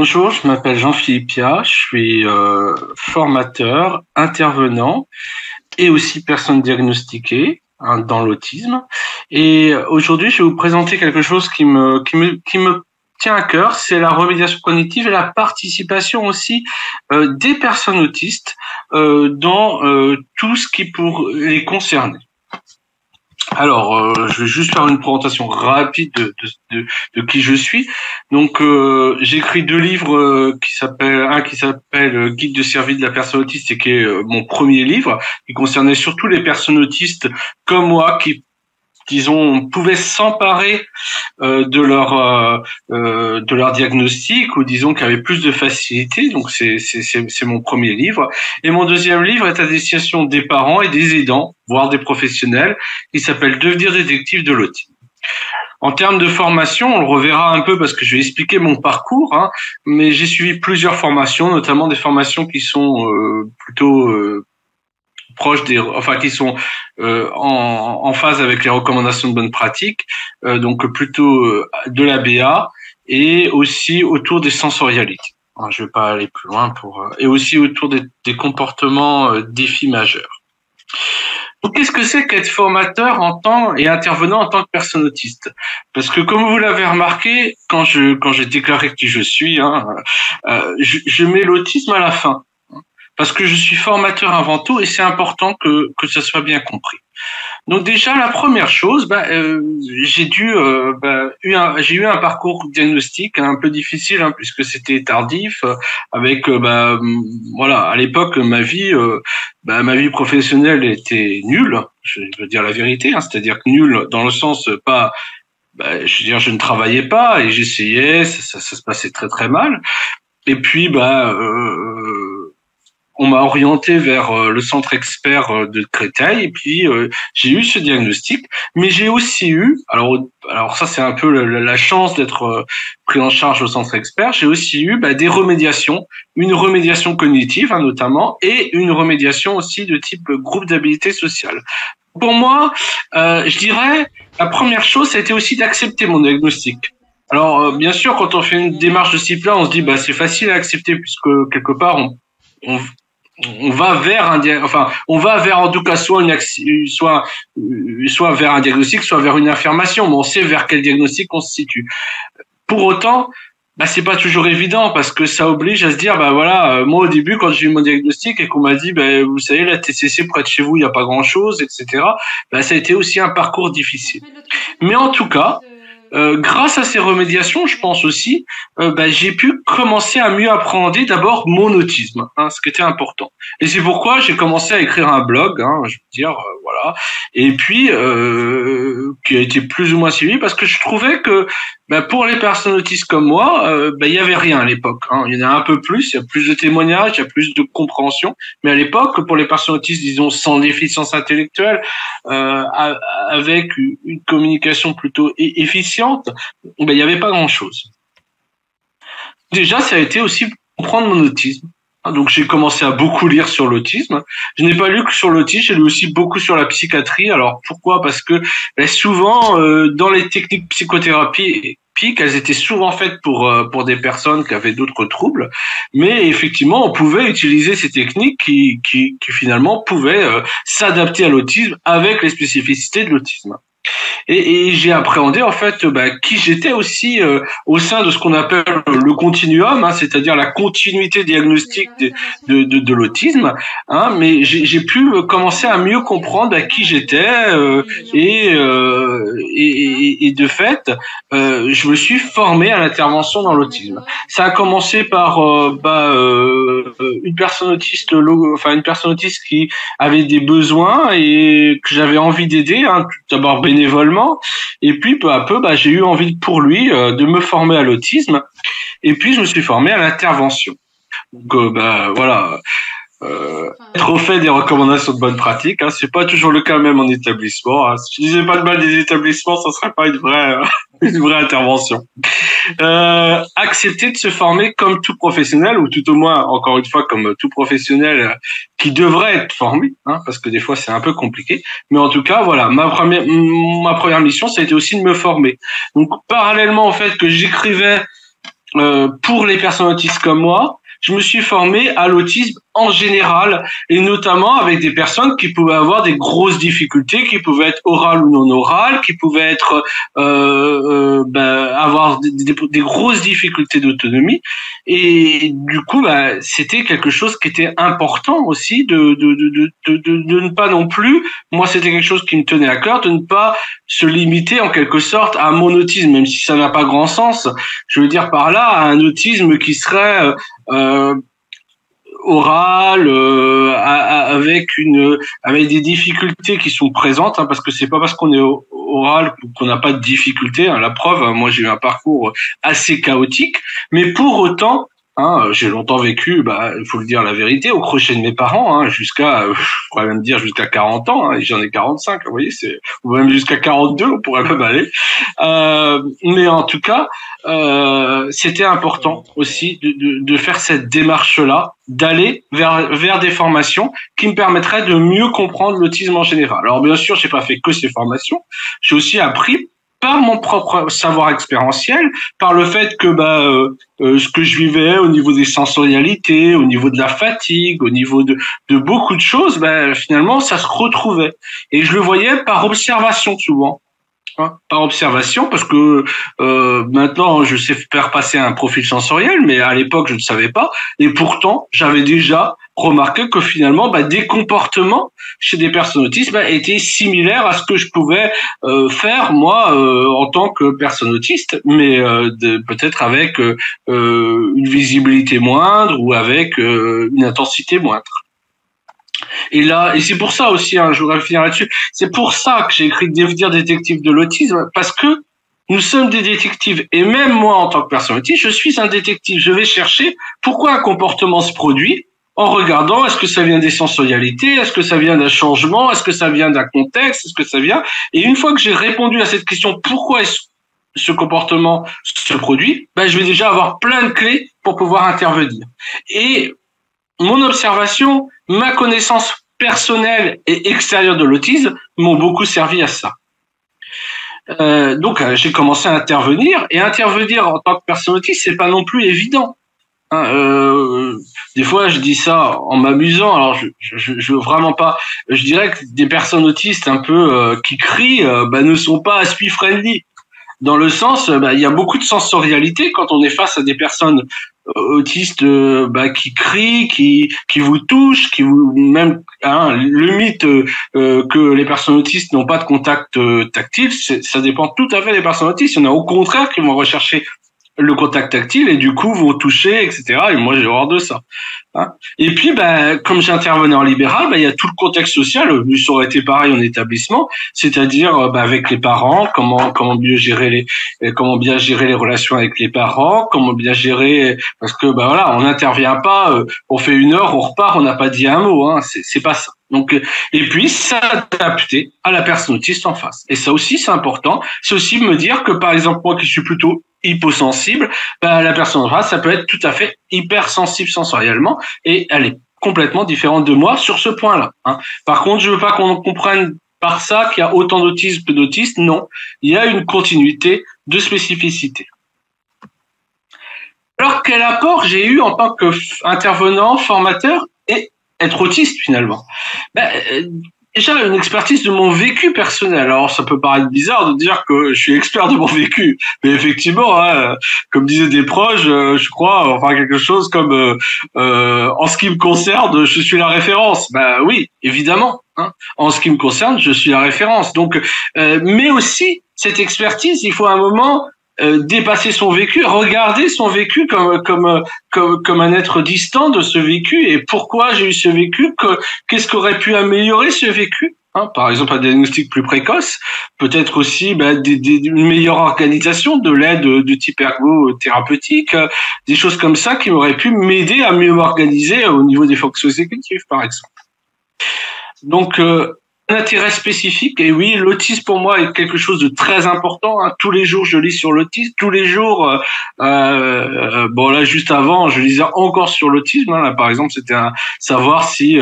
Bonjour, je m'appelle Jean-Philippe Pia, je suis formateur, intervenant et aussi personne diagnostiquée dans l'autisme. Et aujourd'hui, je vais vous présenter quelque chose qui me tient à cœur, c'est la remédiation cognitive et la participation aussi des personnes autistes dans tout ce qui pour les concerner. Alors, je vais juste faire une présentation rapide de qui je suis. Donc, j'ai écrit deux livres un qui s'appelle Guide de survie de la personne autiste et qui est mon premier livre, qui concernait surtout les personnes autistes comme moi qui disons, pouvaient s'emparer de leur diagnostic ou disons qu'il y avait plus de facilité. Donc c'est mon premier livre. Et mon deuxième livre est à destination des parents et des aidants, voire des professionnels, qui s'appelle Devenir détective de l'autisme. En termes de formation, on le reverra un peu parce que je vais expliquer mon parcours, hein, mais j'ai suivi plusieurs formations, notamment des formations qui sont plutôt proches qui sont en phase avec les recommandations de bonne pratique, donc plutôt de l'ABA et aussi autour des sensorialités. Alors, je vais pas aller plus loin et aussi autour des comportements défis majeurs. Donc, qu'est-ce que c'est qu'être formateur et intervenant en tant que personne autiste? Parce que comme vous l'avez remarqué, quand j'ai déclaré qui je suis, je mets l'autisme à la fin. Parce que je suis formateur avant tout et c'est important que ça soit bien compris. Donc déjà la première chose, j'ai eu un parcours diagnostique un peu difficile puisque c'était tardif avec voilà, à l'époque ma vie professionnelle était nulle, je veux dire la vérité, c'est-à-dire que nulle dans le sens pas je veux dire je ne travaillais pas et j'essayais, ça se passait très très mal. Et puis on m'a orienté vers le centre expert de Créteil et puis j'ai eu ce diagnostic, mais j'ai aussi eu, alors ça c'est un peu la chance d'être pris en charge au centre expert, j'ai aussi eu des remédiations, une remédiation cognitive notamment et une remédiation aussi de type groupe d'habilité sociale. Pour moi, je dirais la première chose, ça a été aussi d'accepter mon diagnostic. Alors bien sûr, quand on fait une démarche de ce type-là, on se dit c'est facile à accepter puisque quelque part on va vers en tout cas soit vers un diagnostic, soit vers une affirmation, mais on sait vers quel diagnostic on se situe. Pour autant, c'est pas toujours évident parce que ça oblige à se dire moi au début quand j'ai eu mon diagnostic et qu'on m'a dit vous savez la TCC près de chez vous il y a pas grand chose, etc. Ça a été aussi un parcours difficile. Mais en tout cas, grâce à ces remédiations, je pense aussi, j'ai pu commencer à mieux appréhender d'abord mon autisme, ce qui était important. Et c'est pourquoi j'ai commencé à écrire un blog, je veux dire, voilà, et puis qui a été plus ou moins suivi parce que je trouvais que pour les personnes autistes comme moi, il y avait rien à l'époque. Il y en a un peu plus, il y a plus de témoignages, il y a plus de compréhension. Mais à l'époque, pour les personnes autistes, disons sans déficience intellectuelle, avec une communication plutôt efficiente, il y avait pas grand-chose. Déjà, ça a été aussi comprendre mon autisme. Donc j'ai commencé à beaucoup lire sur l'autisme. Je n'ai pas lu que sur l'autisme, j'ai lu aussi beaucoup sur la psychiatrie. Alors pourquoi? Parce que souvent dans les techniques psychothérapie, elles étaient souvent faites pour des personnes qui avaient d'autres troubles, mais effectivement on pouvait utiliser ces techniques qui finalement pouvaient s'adapter à l'autisme avec les spécificités de l'autisme. Et j'ai appréhendé en fait qui j'étais aussi au sein de ce qu'on appelle le continuum, c'est-à-dire la continuité diagnostique de l'autisme, mais j'ai pu commencer à mieux comprendre qui j'étais et de fait je me suis formé à l'intervention dans l'autisme. Ça a commencé par une personne autiste qui avait des besoins et que j'avais envie d'aider, tout d'abord bénévolement, et puis peu à peu j'ai eu envie pour lui de me former à l'autisme et puis je me suis formé à l'intervention. Donc voilà, être au fait des recommandations de bonne pratique, c'est pas toujours le cas même en établissement. Si je disais pas de mal des établissements, ça serait pas une vraie intervention. Accepter de se former comme tout professionnel, ou tout au moins, encore une fois, comme tout professionnel qui devrait être formé, parce que des fois c'est un peu compliqué. Mais en tout cas, voilà, ma première mission, ça a été aussi de me former. Donc, parallèlement au fait que j'écrivais pour les personnes autistes comme moi, je me suis formé à l'autisme en général, et notamment avec des personnes qui pouvaient avoir des grosses difficultés, qui pouvaient être orales ou non orales, qui pouvaient être avoir des grosses difficultés d'autonomie. Et du coup, c'était quelque chose qui était important aussi de ne pas non plus. Moi, c'était quelque chose qui me tenait à cœur de ne pas se limiter en quelque sorte à mon autisme, même si ça n'a pas grand sens. Je veux dire par là à un autisme qui serait oral, avec des difficultés qui sont présentes, parce que c'est pas parce qu'on est oral qu'on n'a pas de difficultés. La preuve, moi j'ai eu un parcours assez chaotique, mais pour autant, j'ai longtemps vécu, il faut le dire la vérité, au crochet de mes parents, jusqu'à, je pourrais même dire jusqu'à 40 ans, et j'en ai 45, vous voyez, ou même jusqu'à 42, on pourrait même aller. Mais en tout cas, c'était important aussi de faire cette démarche-là, d'aller vers des formations qui me permettraient de mieux comprendre l'autisme en général. Alors bien sûr, j'ai pas fait que ces formations, j'ai aussi appris par mon propre savoir expérientiel, par le fait que ce que je vivais au niveau des sensorialités, au niveau de la fatigue, au niveau de beaucoup de choses, finalement ça se retrouvait. Et je le voyais par observation souvent. Par observation, parce que maintenant je sais faire passer un profil sensoriel, mais à l'époque je ne savais pas, et pourtant j'avais déjà remarqué que finalement des comportements chez des personnes autistes étaient similaires à ce que je pouvais faire moi en tant que personne autiste, mais peut-être avec une visibilité moindre ou avec une intensité moindre. Et c'est pour ça aussi, je voudrais finir là-dessus, c'est pour ça que j'ai écrit Devenir détective de l'autisme, parce que nous sommes des détectives, et même moi en tant que personne autiste, je suis un détective. Je vais chercher pourquoi un comportement se produit, en regardant est-ce que ça vient des sensorialités, est-ce que ça vient d'un changement, est-ce que ça vient d'un contexte, est-ce que ça vient... Et une fois que j'ai répondu à cette question, pourquoi ce comportement se produit, je vais déjà avoir plein de clés pour pouvoir intervenir. Et mon observation, ma connaissance personnelle et extérieure de l'autisme m'ont beaucoup servi à ça. Donc j'ai commencé à intervenir, et intervenir en tant que personne autiste, c'est pas non plus évident. Des fois je dis ça en m'amusant, alors je veux vraiment pas, je dirais que des personnes autistes un peu qui crient ne sont pas ASPI friendly, dans le sens il y a beaucoup de sensorialité quand on est face à des personnes autistes qui crient, qui vous touchent, qui vous même le mythe que les personnes autistes n'ont pas de contact tactile, ça dépend tout à fait des personnes autistes. Il y en a au contraire qui vont rechercher le contact tactile et du coup vont toucher, etc. Et moi j'ai horreur de ça. Et puis comme j'intervenais en libéral, il y a tout le contexte social. Ça aurait été pareil en établissement, c'est-à-dire avec les parents, comment bien gérer les relations avec les parents, comment bien gérer, parce que on n'intervient pas, on fait 1 heure, on repart, on n'a pas dit un mot, c'est pas ça. Donc, et puis s'adapter à la personne autiste en face. Et ça aussi c'est important. C'est aussi me dire que par exemple moi qui suis plutôt hyposensible, la personne en face ça peut être tout à fait hypersensible sensoriellement, et elle est complètement différente de moi sur ce point-là. Par contre, je veux pas qu'on comprenne par ça qu'il y a autant d'autisme que d'autistes. Non, il y a une continuité de spécificité. Alors, quel apport j'ai eu en tant qu'intervenant, formateur et être autiste finalement? Déjà, une expertise de mon vécu personnel. Alors, ça peut paraître bizarre de dire que je suis expert de mon vécu, mais effectivement, comme disaient des proches, je crois, quelque chose comme en ce qui me concerne, je suis la référence. Oui, évidemment. En ce qui me concerne, je suis la référence. Donc, mais aussi cette expertise, il faut à un moment dépasser son vécu, regarder son vécu comme un être distant de ce vécu, et pourquoi j'ai eu ce vécu, qu'est-ce qu'aurait pu améliorer ce vécu, par exemple un diagnostic plus précoce, peut-être aussi une meilleure organisation de l'aide de type ergothérapeutique, des choses comme ça qui auraient pu m'aider à mieux m'organiser au niveau des fonctions exécutives par exemple. Donc un intérêt spécifique. Et oui, l'autisme pour moi est quelque chose de très important. Hein. Tous les jours, je lis sur l'autisme. Tous les jours, bon là, juste avant, je lisais encore sur l'autisme. Hein. Là, par exemple, c'était savoir si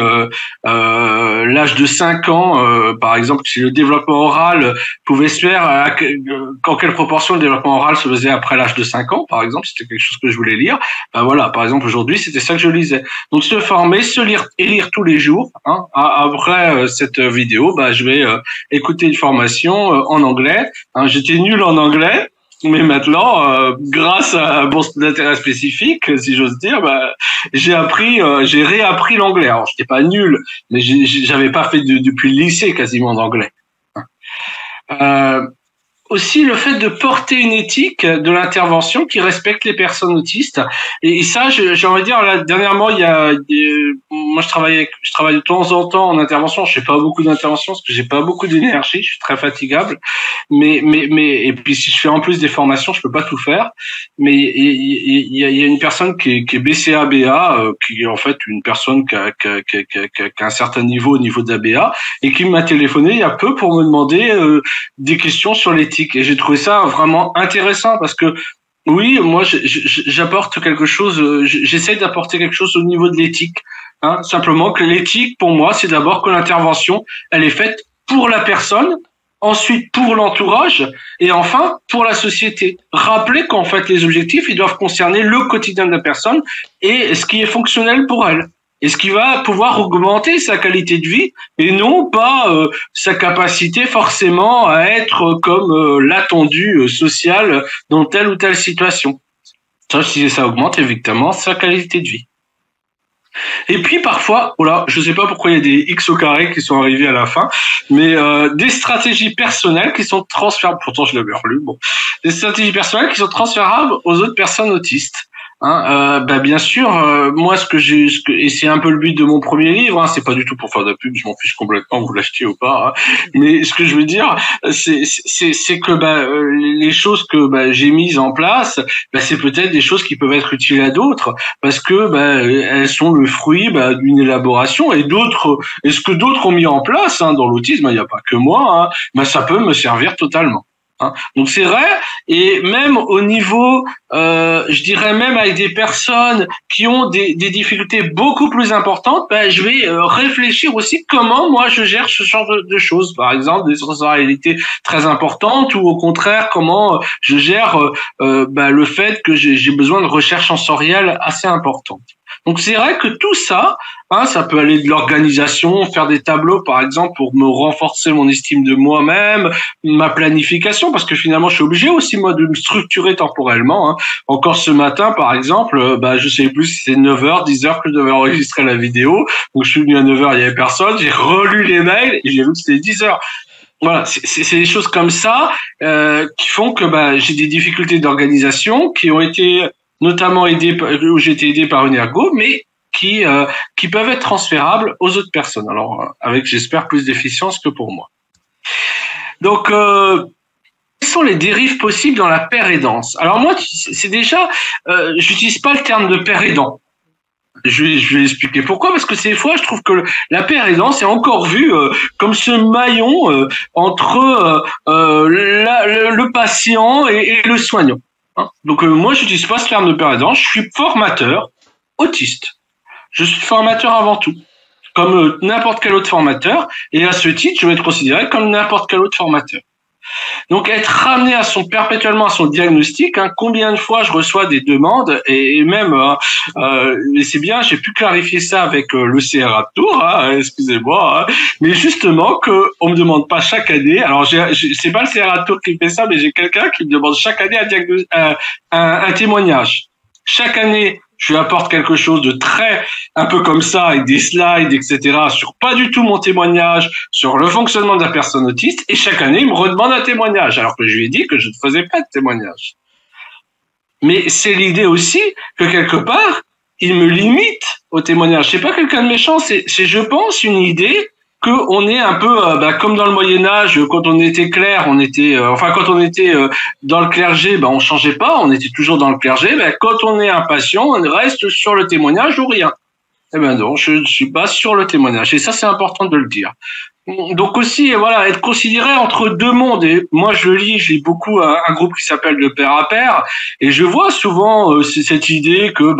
l'âge de 5 ans, par exemple, si le développement oral pouvait se faire, en quelle proportion le développement oral se faisait après l'âge de 5 ans, par exemple. C'était quelque chose que je voulais lire. Ben voilà, par exemple, aujourd'hui, c'était ça que je lisais. Donc, se former, se lire et lire tous les jours. Hein. Après cette vidéo, je vais écouter une formation en anglais. Hein, j'étais nul en anglais, mais maintenant, grâce à un bourse d'intérêt spécifique, si j'ose dire, j'ai réappris l'anglais. Alors, j'étais pas nul, mais j'avais pas fait depuis le lycée quasiment d'anglais. Aussi le fait de porter une éthique de l'intervention qui respecte les personnes autistes. Et ça, j'ai envie de dire, là, dernièrement, moi je travaille de temps en temps en intervention. Je fais pas beaucoup d'interventions parce que j'ai pas beaucoup d'énergie, je suis très fatigable. Mais et puis si je fais en plus des formations, je peux pas tout faire. Mais il y a une personne qui est BCA-BA, qui est en fait une personne qui a un certain niveau au niveau de la BA, et qui m'a téléphoné il y a peu pour me demander des questions sur l'éthique. Et j'ai trouvé ça vraiment intéressant parce que oui, moi j'apporte quelque chose, j'essaie d'apporter quelque chose au niveau de l'éthique. Hein, simplement que l'éthique, pour moi, c'est d'abord que l'intervention, elle est faite pour la personne, ensuite pour l'entourage et enfin pour la société. Rappelez qu'en fait les objectifs, ils doivent concerner le quotidien de la personne et ce qui est fonctionnel pour elle. Et ce qui va pouvoir augmenter sa qualité de vie et non pas sa capacité forcément à être comme l'attendu social dans telle ou telle situation. Ça augmente évidemment sa qualité de vie. Et puis parfois, voilà, je sais pas pourquoi il y a des X au carré qui sont arrivés à la fin, mais des stratégies personnelles qui sont transférables. Pourtant, je l'avais relu. Bon, des stratégies personnelles qui sont transférables aux autres personnes autistes. Hein, bien sûr, moi et c'est un peu le but de mon premier livre, hein, c'est pas du tout pour faire de la pub, je m'en fiche complètement, vous l'achetiez ou pas, hein, mais ce que je veux dire, c'est que les choses que j'ai mises en place, c'est peut-être des choses qui peuvent être utiles à d'autres, parce que elles sont le fruit d'une élaboration et ce que d'autres ont mis en place hein, dans l'autisme, il n'y a pas que moi, hein, ça peut me servir totalement. Hein. Donc c'est vrai, et même au niveau, je dirais même avec des personnes qui ont des difficultés beaucoup plus importantes, je vais réfléchir aussi comment moi je gère ce genre de choses. Par exemple, des sensorialités très importantes ou au contraire comment je gère le fait que j'ai besoin de recherche sensorielle assez importante. Donc c'est vrai que tout ça, hein, ça peut aller de l'organisation, faire des tableaux par exemple pour me renforcer mon estime de moi-même, ma planification, parce que finalement je suis obligé aussi moi de me structurer temporellement. Hein. Encore ce matin par exemple, je sais plus si c'est 9h, 10h que je devais enregistrer la vidéo, donc je suis venu à 9h, il y avait personne, j'ai relu les mails et j'ai vu que c'était 10h. Voilà, c'est des choses comme ça qui font que j'ai des difficultés d'organisation qui ont été notamment où j'ai été aidé par une ergo, mais qui peuvent être transférables aux autres personnes. Alors, avec, j'espère, plus d'efficience que pour moi. Donc, quelles sont les dérives possibles dans la paire aidance? Alors moi, c'est déjà, j'utilise pas le terme de paire aidant. Je vais expliquer pourquoi, parce que ces fois, je trouve que la paire aidance est encore vue comme ce maillon entre le patient et le soignant. Hein. Donc moi, j'utilise pas ce terme de paire aidant. Je suis formateur autiste. Je suis formateur avant tout, comme n'importe quel autre formateur. Et à ce titre, je vais être considéré comme n'importe quel autre formateur. Donc être ramené perpétuellement à son diagnostic, hein, combien de fois je reçois des demandes et même et c'est bien, j'ai pu clarifier ça avec le CRA de Tours, hein, excusez-moi, hein, mais justement que on me demande pas chaque année. Alors c'est pas le CRA de Tours qui fait ça, mais j'ai quelqu'un qui me demande chaque année un témoignage. Chaque année, je lui apporte quelque chose de très, un peu comme ça, avec des slides, etc., sur pas du tout mon témoignage, sur le fonctionnement de la personne autiste, et chaque année, il me redemande un témoignage, alors que je lui ai dit que je ne faisais pas de témoignage. Mais c'est l'idée aussi que quelque part, il me limite au témoignage. C'est pas quelqu'un de méchant, c'est, je pense, une idée qu'on est un peu comme dans le Moyen-Âge, quand on était clerc, quand on était dans le clergé, on changeait pas, on était toujours dans le clergé. Quand on est un patient, on reste sur le témoignage ou rien. Eh ben non, je ne suis pas sur le témoignage. Et ça, c'est important de le dire. Donc aussi, voilà, être considéré entre deux mondes. Et moi, je lis beaucoup un groupe qui s'appelle Le Pair à Pair, et je vois souvent cette idée que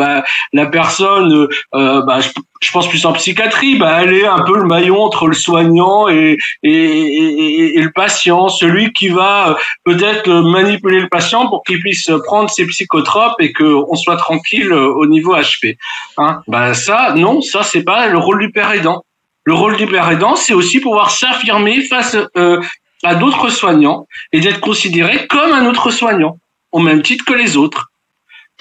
la personne, je pense plus en psychiatrie, elle est un peu le maillon entre le soignant et le patient, celui qui va peut-être manipuler le patient pour qu'il puisse prendre ses psychotropes et qu'on soit tranquille au niveau HP. Hein, ça, non, ça c'est pas le rôle du père aidant. Le rôle du père aidant, c'est aussi pouvoir s'affirmer face à d'autres soignants et d'être considéré comme un autre soignant, au même titre que les autres.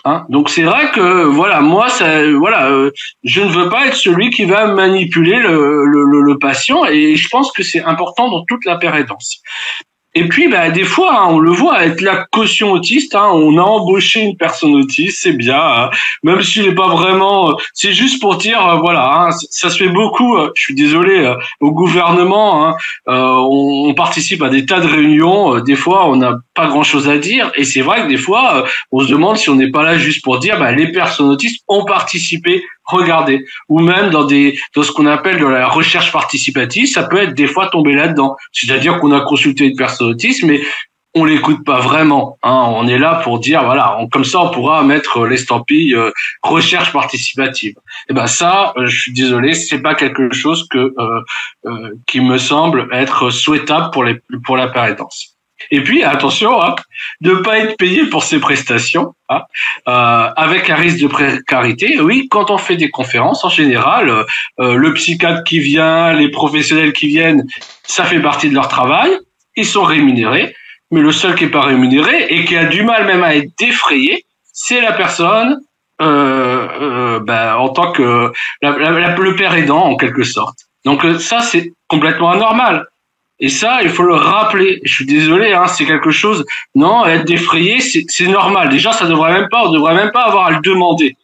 Hein, donc c'est vrai que voilà, moi, je ne veux pas être celui qui va manipuler le patient, et je pense que c'est important dans toute la père aidance. Et puis, des fois, hein, on le voit avec la caution autiste, hein, on a embauché une personne autiste, c'est bien, hein, même s'il n'est pas vraiment, c'est juste pour dire, voilà, hein, ça se fait beaucoup, je suis désolé, au gouvernement, hein, on participe à des tas de réunions, des fois, on n'a pas grand-chose à dire, et c'est vrai que des fois, on se demande si on n'est pas là juste pour dire, les personnes autistes ont participé. Regardez, ou même dans ce qu'on appelle de la recherche participative, ça peut être des fois tomber là-dedans. C'est-à-dire qu'on a consulté une personne autiste, mais on l'écoute pas vraiment. Hein. On est là pour dire, voilà, comme ça on pourra mettre l'estampille recherche participative. Et ça, je suis désolé, c'est pas quelque chose qui me semble être souhaitable pour la père aidance. Et puis, attention, hein, de pas être payé pour ses prestations, hein, avec un risque de précarité. Oui, quand on fait des conférences, en général, le psychiatre qui vient, les professionnels qui viennent, ça fait partie de leur travail. Ils sont rémunérés, mais le seul qui est pas rémunéré et qui a du mal même à être défrayé, c'est la personne en tant que le père aidant, en quelque sorte. Donc ça, c'est complètement anormal. Et ça, il faut le rappeler. Je suis désolé, hein, c'est quelque chose. Non, être défrayé, c'est normal. Déjà, on devrait même pas avoir à le demander.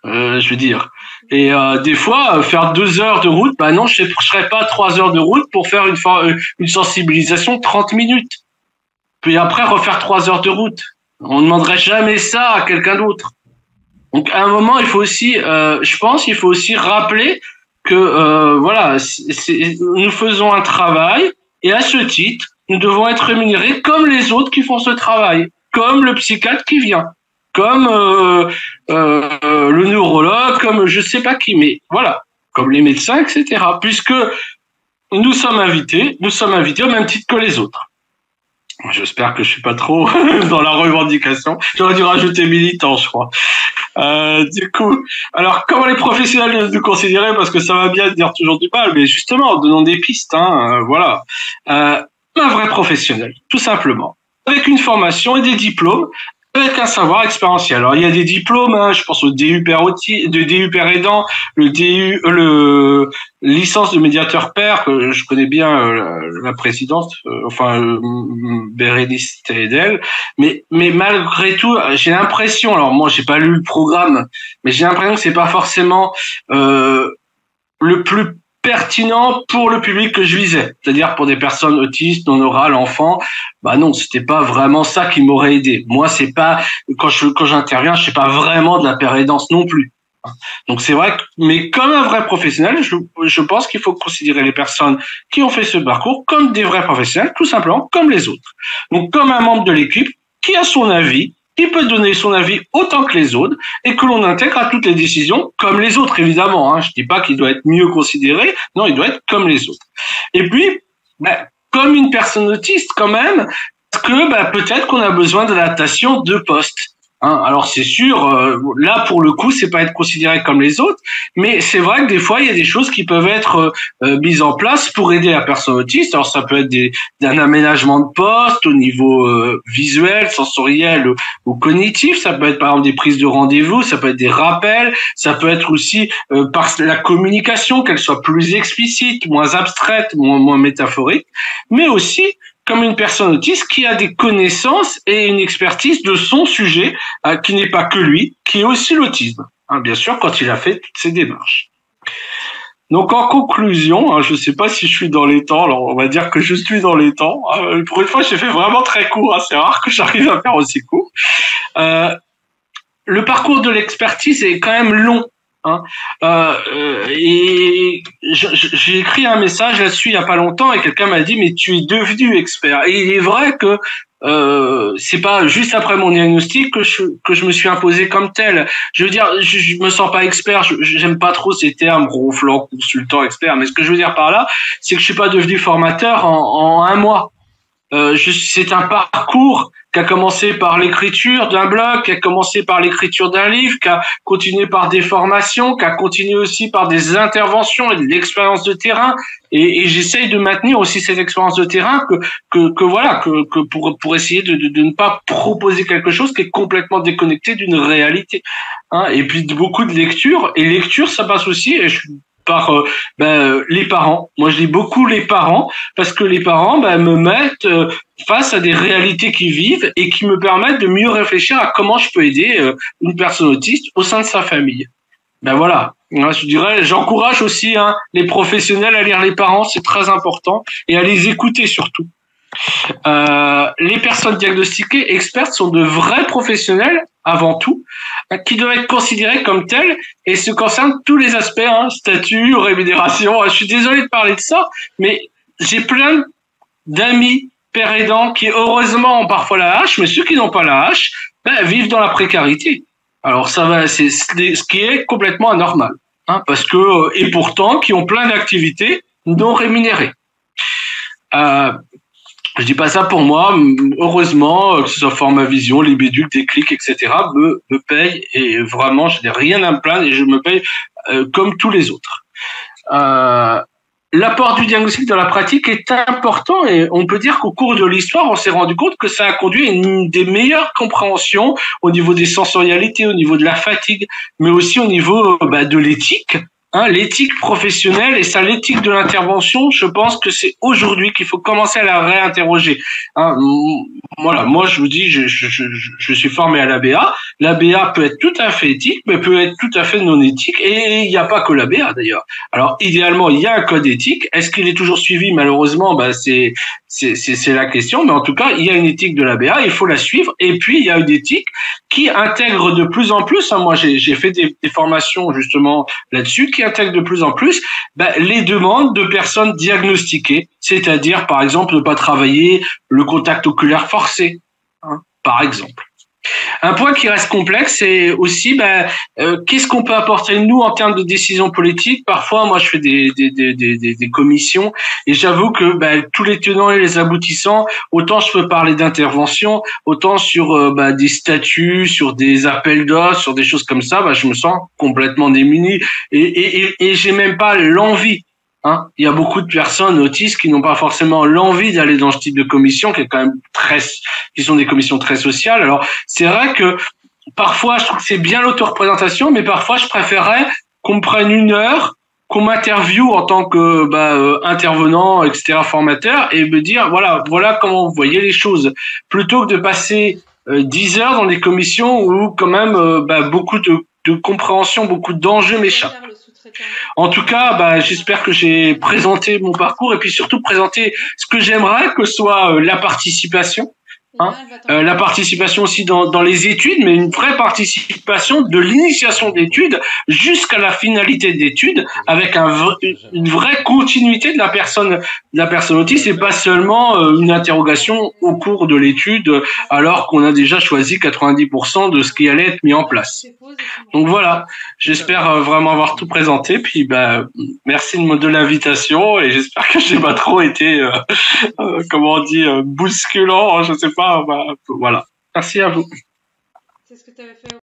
Je veux dire. Et des fois, faire 2 heures de route, non, je serais pas 3 heures de route pour faire une sensibilisation de 30 minutes. Puis après, refaire 3 heures de route. On ne demanderait jamais ça à quelqu'un d'autre. Donc, à un moment, il faut aussi, je pense, il faut aussi rappeler que voilà, nous faisons un travail et à ce titre, nous devons être rémunérés comme les autres qui font ce travail, comme le psychiatre qui vient, comme le neurologue, comme je sais pas qui, mais voilà, comme les médecins, etc. Puisque nous sommes invités au même titre que les autres. J'espère que je suis pas trop dans la revendication. J'aurais dû rajouter militant, je crois. Du coup, alors comment les professionnels nous considérer, parce que ça va bien dire toujours du mal, mais justement, en donnant des pistes, hein, voilà. Un vrai professionnel, tout simplement, avec une formation et des diplômes, avec un savoir expérientiel. Alors il y a des diplômes, hein, je pense au DU père aidant, le licence de médiateur père, que je connais bien la présidente, Bérénice Thérédel, mais malgré tout, j'ai l'impression, alors moi j'ai pas lu le programme, mais j'ai l'impression que c'est pas forcément le plus pertinent pour le public que je visais, c'est-à-dire pour des personnes autistes, non-orales, enfants. Non, c'était pas vraiment ça qui m'aurait aidé. Moi, c'est pas, quand j'interviens, je sais pas vraiment de la père aidance non plus. Donc c'est vrai que, mais comme un vrai professionnel, je pense qu'il faut considérer les personnes qui ont fait ce parcours comme des vrais professionnels, tout simplement comme les autres. Donc comme un membre de l'équipe qui a son avis, qui peut donner son avis autant que les autres et que l'on intègre à toutes les décisions comme les autres, évidemment. Hein. Je dis pas qu'il doit être mieux considéré, non, il doit être comme les autres. Et puis, comme une personne autiste quand même, parce que peut-être qu'on a besoin d'adaptation de poste. Hein, alors c'est sûr, là pour le coup, c'est pas être considéré comme les autres, mais c'est vrai que des fois il y a des choses qui peuvent être mises en place pour aider la personne autiste. Alors ça peut être d'un aménagement de poste au niveau visuel, sensoriel ou cognitif. Ça peut être par exemple des prises de rendez-vous, ça peut être des rappels, ça peut être aussi par la communication, qu'elle soit plus explicite, moins abstraite, moins métaphorique, mais aussi comme une personne autiste qui a des connaissances et une expertise de son sujet, qui n'est pas que lui, qui est aussi l'autisme, hein, bien sûr, quand il a fait toutes ces démarches. Donc, en conclusion, hein, je ne sais pas si je suis dans les temps, alors on va dire que je suis dans les temps. Pour une fois, j'ai fait vraiment très court, hein, c'est rare que j'arrive à faire aussi court. Le parcours de l'expertise est quand même long. Hein. Et j'ai écrit un message là-dessus il y a pas longtemps et quelqu'un m'a dit mais tu es devenu expert. Et il est vrai que c'est pas juste après mon diagnostic que je me suis imposé comme tel. Je veux dire, je me sens pas expert. J'aime pas trop ces termes ronflant, consultant, expert. Mais ce que je veux dire par là, c'est que je suis pas devenu formateur en un mois. C'est un parcours qui a commencé par l'écriture d'un blog, qui a commencé par l'écriture d'un livre, qui a continué par des formations, qui a continué aussi par des interventions et de l'expérience de terrain. Et j'essaye de maintenir aussi cette expérience de terrain que pour essayer de ne pas proposer quelque chose qui est complètement déconnecté d'une réalité. Hein. Et puis beaucoup de lecture. Et lecture, ça passe aussi, et je par les parents. Moi, je lis beaucoup les parents parce que les parents me mettent face à des réalités qu'ils vivent et qui me permettent de mieux réfléchir à comment je peux aider une personne autiste au sein de sa famille. Ben voilà. Je dirais, j'encourage aussi les professionnels à lire les parents, c'est très important, et à les écouter surtout. Les personnes diagnostiquées expertes sont de vrais professionnels avant tout, qui doivent être considérés comme tels et se concernent tous les aspects, statut, rémunération. Je suis désolé de parler de ça, mais j'ai plein d'amis pères aidants qui heureusement ont parfois la hache, mais ceux qui n'ont pas la hache vivent dans la précarité. Alors ça va, c'est ce qui est complètement anormal, parce que et pourtant qui ont plein d'activités non rémunérées. Je dis pas ça pour moi. Heureusement, que ce soit Format Vision, les Béducs, Déclic, etc., me paye et vraiment, je n'ai rien à me plaindre et je me paye comme tous les autres. L'apport du diagnostic dans la pratique est important et on peut dire qu'au cours de l'histoire, on s'est rendu compte que ça a conduit à une des meilleures compréhensions au niveau des sensorialités, au niveau de la fatigue, mais aussi au niveau de l'éthique. L'éthique professionnelle et ça, l'éthique de l'intervention, je pense que c'est aujourd'hui qu'il faut commencer à la réinterroger. Voilà, moi je vous dis, je suis formé à l'ABA. L'ABA peut être tout à fait éthique, mais peut être tout à fait non éthique. Et il n'y a pas que l'ABA d'ailleurs. Alors idéalement, il y a un code éthique. Est-ce qu'il est toujours suivi? Malheureusement, c'est la question. Mais en tout cas, il y a une éthique de l'ABA, il faut la suivre. Et puis il y a une éthique qui intègre de plus en plus. Moi, j'ai fait des formations justement là-dessus, qui intègre de plus en plus les demandes de personnes diagnostiquées, c'est-à-dire par exemple ne pas travailler le contact oculaire forcé, par exemple. Un point qui reste complexe, c'est aussi qu'est-ce qu'on peut apporter nous en termes de décision politique. Parfois, moi, je fais des commissions et j'avoue que tous les tenants et les aboutissants, autant je peux parler d'intervention, autant sur des statuts, sur des appels d'offres, sur des choses comme ça, je me sens complètement démuni et j'ai même pas l'envie. Il y a beaucoup de personnes autistes qui n'ont pas forcément l'envie d'aller dans ce type de commission, qui est quand même qui sont des commissions très sociales. Alors, c'est vrai que parfois, je trouve que c'est bien l'autoreprésentation, mais parfois, je préférerais qu'on me prenne une heure, qu'on m'interviewe en tant que intervenant, etc., formateur, et me dire voilà comment vous voyez les choses, plutôt que de passer 10 heures dans des commissions où quand même beaucoup de compréhension, beaucoup d'enjeux m'échappent. En tout cas, j'espère que j'ai présenté mon parcours et puis surtout présenté ce que j'aimerais que soit la participation. La participation aussi dans les études, mais une vraie participation de l'initiation d'études jusqu'à la finalité d'études, avec une vraie continuité de la personne autiste et pas seulement une interrogation au cours de l'étude, alors qu'on a déjà choisi 90% de ce qui allait être mis en place. Donc voilà, j'espère vraiment avoir tout présenté. Puis merci de l'invitation et j'espère que j'ai pas trop été, comment on dit, bousculant, je sais pas. Voilà. Merci à vous. C'est ce que tu avais fait